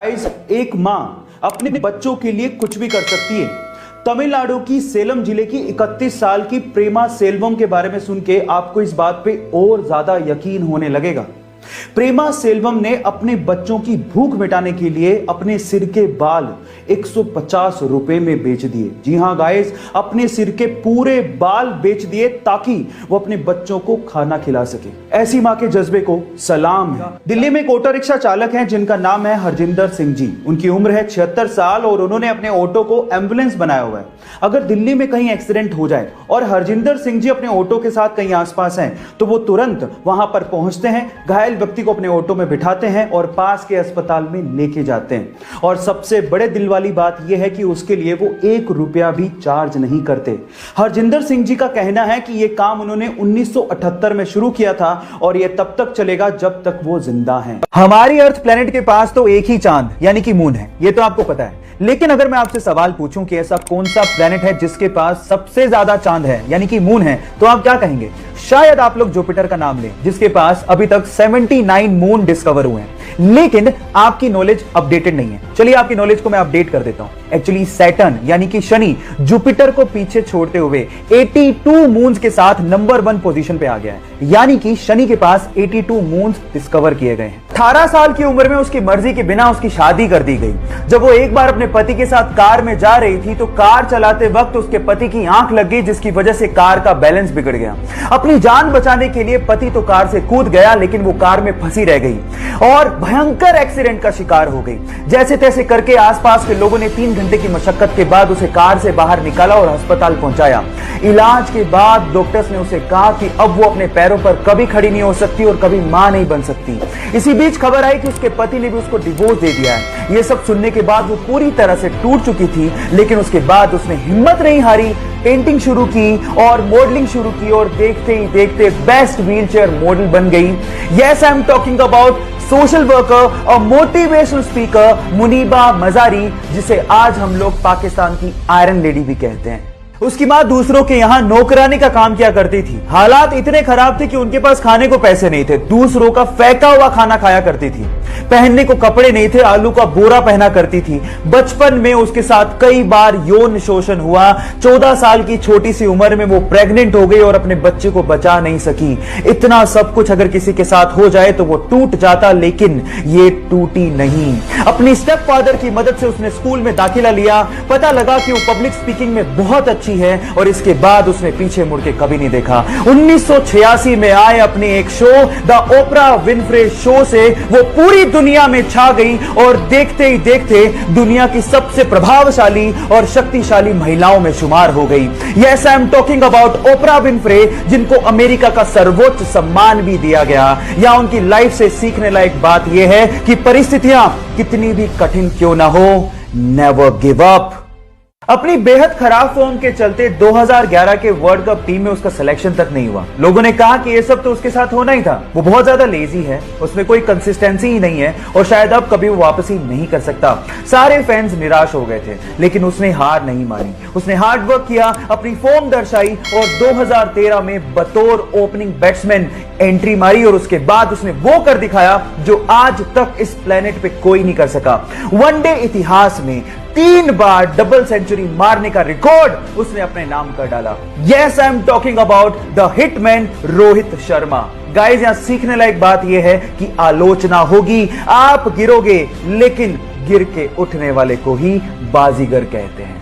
एक मां अपने बच्चों के लिए कुछ भी कर सकती है। तमिलनाडु की सेलम जिले की 31 साल की प्रेमा सेल्वम के बारे में सुन के आपको इस बात पे और ज्यादा यकीन होने लगेगा। प्रेमा सेल्वम ने अपने बच्चों की भूख मिटाने के लिए अपने सिर के बाल 150 रुपए में बेच दिए। जी हां गाइस, अपने सिर के पूरे बाल बेच दिए ताकि वो अपने बच्चों को खाना खिला सके। ऐसी मां के जज्बे को सलाम है। दिल्ली में एक ऑटो रिक्शा चालक हैं जिनका नाम है हरजिंदर सिंह जी। उनकी उम्र है 76 साल और उन्होंने अपने ऑटो को एम्बुलेंस बनाया हुआ है। अगर दिल्ली में कहीं एक्सीडेंट हो जाए और हरजिंदर सिंह जी अपने ऑटो के साथ कहीं आसपास हैं तो वो तुरंत वहां पर पहुंचते हैं, घायल व्यक्ति को अपने ऑटो में बिठाते हैं और पास के अस्पताल में लेके जाते हैं। और सबसे बड़े दिल वाली बात यह है कि उसके लिए वो 1 रुपया भी चार्ज नहीं करते। हरजिंदर सिंह जी का कहना है कि यह काम उन्होंने 1978 में शुरू किया था और यह तब तक चलेगा जब तक वो जिंदा हैं। हमारी अर्थ प्लेनेट के पास तो एक ही चांद यानी कि मून है, ये तो आपको पता है। लेकिन अगर मैं आपसे सवाल पूछूं कि ऐसा कौन सा प्लेनेट है जिसके पास सबसे ज्यादा चांद है यानी कि मून है, तो आप क्या कहेंगे? शायद आप लोग जुपिटर का नाम लें जिसके पास अभी तक 79 मून डिस्कवर हुए हैं। लेकिन आपकी नॉलेज अपडेटेड नहीं है। चलिए आपकी नॉलेज को मैं अपडेट कर देता हूं। एक्चुअली सैटर्न यानी कि शनि जुपिटर को पीछे छोड़ते हुए 82 मून्स के साथ नंबर 1 पोजीशन पे आ गया है। यानी कि शनि के पास 82 मून्स डिस्कवर किए गए हैं। 18 साल की उम्र में उसकी मर्जी के बिना उसकी शादी कर दी गई। जब वो एक बार अपने पति के साथ कार में जा रही थी तो कार चलाते वक्त उसके पति की आंख लग गई जिसकी वजह से कार का बैलेंस बिगड़ गया। अपनी जान बचाने के लिए पति तो कार से कूद गया लेकिन वो कार में फंसी रह गई और भयंकर एक्सीडेंट का शिकार हो गई। जैसे तैसे करके आसपास के लोगों ने 3 घंटे की मशक्कत के बाद उसे कार से बाहर निकाला और अस्पताल पहुंचाया। इलाज के बाद डॉक्टर्स ने उसे कहा कि अब वो अपने पैरों पर कभी खड़ी नहीं हो सकती और कभी मां नहीं बन सकती। इसी बीच खबर आई कि उसके पति ने भी उसको डिवोर्स दे दिया है। ये सब सुनने के बाद वो पूरी तरह से टूट चुकी थी, लेकिन उसके बाद उसने हिम्मत नहीं हारी, पेंटिंग शुरू की और मॉडलिंग शुरू की और देखते ही देखते बेस्ट व्हीलचेयर मॉडल बन गई। Yes, I am talking about social worker और मोटिवेशनल स्पीकर मुनीबा मजारी, जिसे आज हम लोग पाकिस्तान की आयरन लेडी भी कहते हैं। उसकी मां दूसरों के यहां नौकरानी का काम किया करती थी। हालात इतने खराब थे कि उनके पास खाने को पैसे नहीं थे। दूसरों का फेंका हुआ खाना खाया करती थी। पहनने को कपड़े नहीं थे, आलू का बोरा पहना करती थी। बचपन में उसके साथ कई बार यौन शोषण हुआ। 14 साल की छोटी सी उम्र में वो प्रेग्नेंट हो गई और अपने बच्चे को बचा नहीं सकी। इतना सब कुछ अगर किसी के साथ हो जाए तो वो टूट जाता, लेकिन ये टूटी नहीं। अपनी स्टेप फादर की मदद से उसने स्कूल में दाखिला लिया। पता लगा कि वो पब्लिक स्पीकिंग में बहुत अच्छी है और इसके बाद उसने पीछे मुड़ के कभी नहीं देखा। 1986 में आए अपने एक show the Oprah Winfrey show से वो पूरी दुनिया में छा गई और देखते ही देखते दुनिया की सबसे प्रभावशाली और शक्तिशाली महिलाओं में शुमार हो गई। Yes, I am talking about Oprah Winfrey, जिनको अमेरिका का सर्वोच्च सम्मान भी दिया गया। या उनकी लाइफ से सीखने लायक बात यह है कि परिस्थितियां कितनी भी कठिन क्यों ना हो, नेवर गिव अप। अपनी बेहद खराब फॉर्म के चलते 2011 के वर्ल्ड कप टीम में उसका सिलेक्शन तक नहीं हुआ। लोगों ने कहा कि यह सब तो उसके साथ होना ही था, वो बहुत ज्यादा लेजी है, उसमें कोई कंसिस्टेंसी ही नहीं है और शायद अब कभी वो वापस ही नहीं कर सकता। सारे फैंस निराश हो गए थे, लेकिन उसने हार नहीं मानी। उसने हार्ड वर्क किया, अपनी फॉर्म दर्शाई और 2013 में बतौर ओपनिंग बैट्समैन एंट्री मारी और उसके बाद उसने वो कर दिखाया जो आज तक इस प्लेनेट पे कोई नहीं कर सका। वनडे इतिहास में 3 बार डबल सेंचुरी मारने का रिकॉर्ड उसने अपने नाम कर डाला। Yes, I am talking about the hitman Rohit Sharma. Guys, यहां सीखने लायक बात यह है कि आलोचना होगी, आप गिरोगे, लेकिन गिर के उठने वाले को ही बाजीगर कहते हैं।